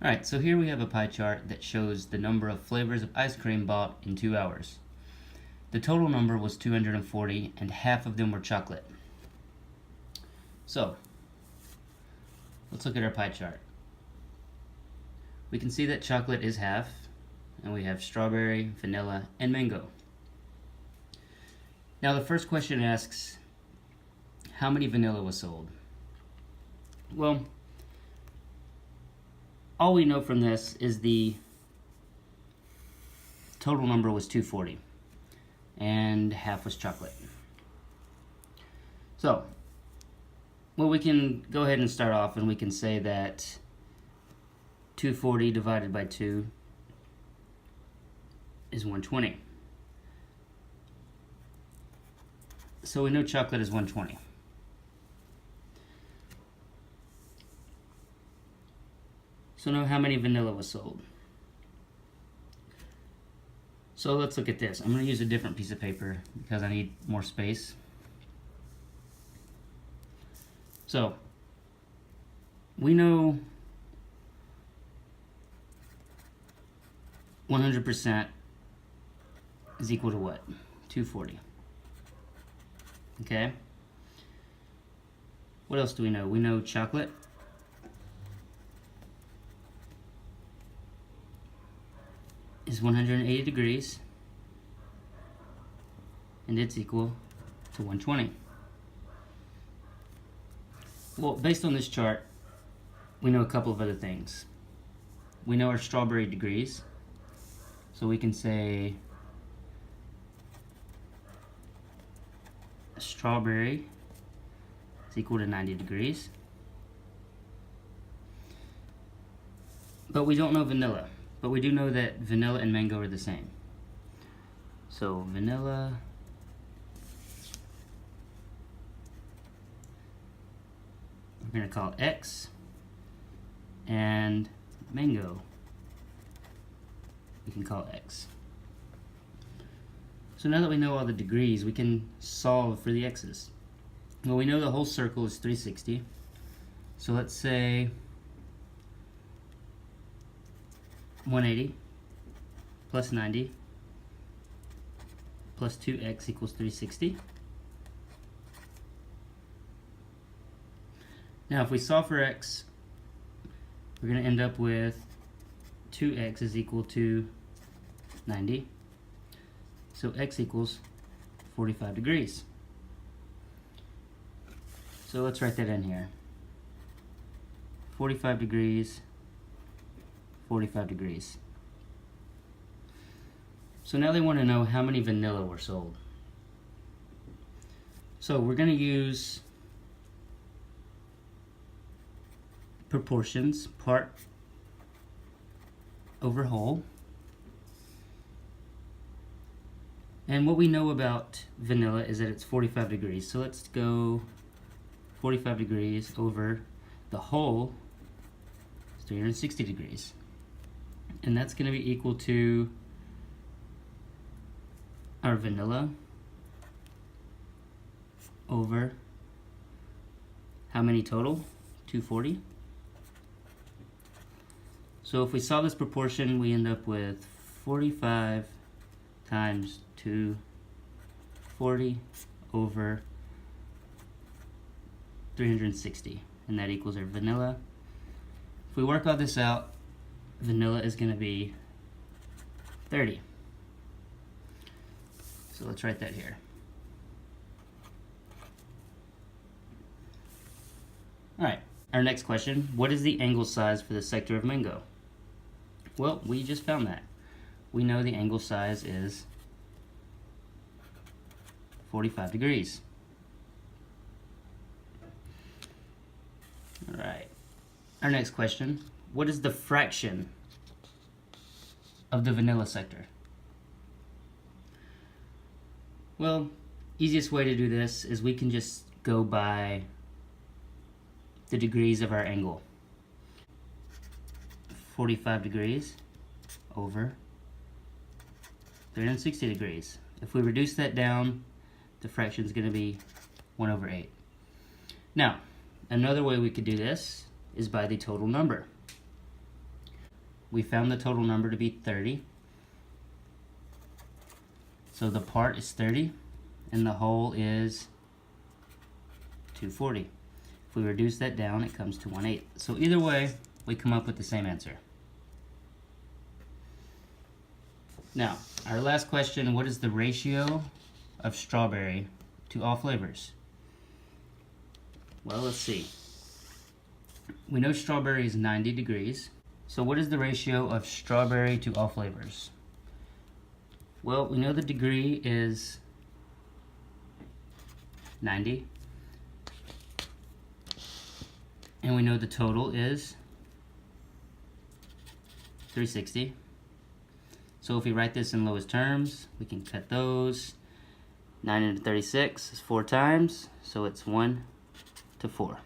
Alright, so here we have a pie chart that shows the number of flavors of ice cream bought in 2 hours. The total number was 240 and half of them were chocolate. So, let's look at our pie chart. We can see that chocolate is half, and we have strawberry, vanilla, and mango. Now the first question asks, how many vanilla was sold? Well, all we know from this is the total number was 240, and half was chocolate. So, well, we can go ahead and start off and we can say that 240 divided by 2 is 120. So we know chocolate is 120. So now how many vanilla was sold? So let's look at this. I'm going to use a different piece of paper because I need more space. So we know 100% is equal to what? 240. Okay? What else do we know? We know chocolate is 180 degrees, and it's equal to 120. Well, based on this chart, we know a couple of other things. We know our strawberry degrees, so we can say strawberry is equal to 90 degrees. But we don't know vanilla. But we do know that vanilla and mango are the same. So vanilla we're going to call X, and mango we can call X. So now that we know all the degrees, we can solve for the X's. Well, we know the whole circle is 360. So let's say 180 plus 90 plus 2x equals 360. Now if we solve for x, we're going to end up with 2x is equal to 90. So x equals 45 degrees. So let's write that in here. 45 degrees, 45 degrees. So now they want to know how many vanilla were sold. So we're going to use proportions, part over whole. And what we know about vanilla is that it's 45 degrees. So let's go 45 degrees over the whole is 360 degrees. And that's going to be equal to our vanilla over how many total? 240. So if we solve this proportion, we end up with 45 times 240 over 360, and that equals our vanilla. If we work all this out, vanilla is going to be 30. So let's write that here. Alright, our next question, what is the angle size for the sector of mango? Well, we just found that. We know the angle size is 45 degrees. Alright, our next question, what is the fraction of the vanilla sector? Well, easiest way to do this is we can just go by the degrees of our angle. 45 degrees over 360 degrees. If we reduce that down, the fraction is going to be 1 over 8. Now, another way we could do this is by the total number. we found the total number to be 30. So the part is 30 and the whole is 240. If we reduce that down, it comes to 1/8. So either way, we come up with the same answer. Now, our last question, what is the ratio of strawberry to all flavors? Well, let's see. We know strawberry is 90 degrees. So what is the ratio of strawberry to all flavors? Well, we know the degree is 90. And we know the total is 360. So if we write this in lowest terms, we can cut those. 9 into 36 is 4 times, so it's 1 to 4.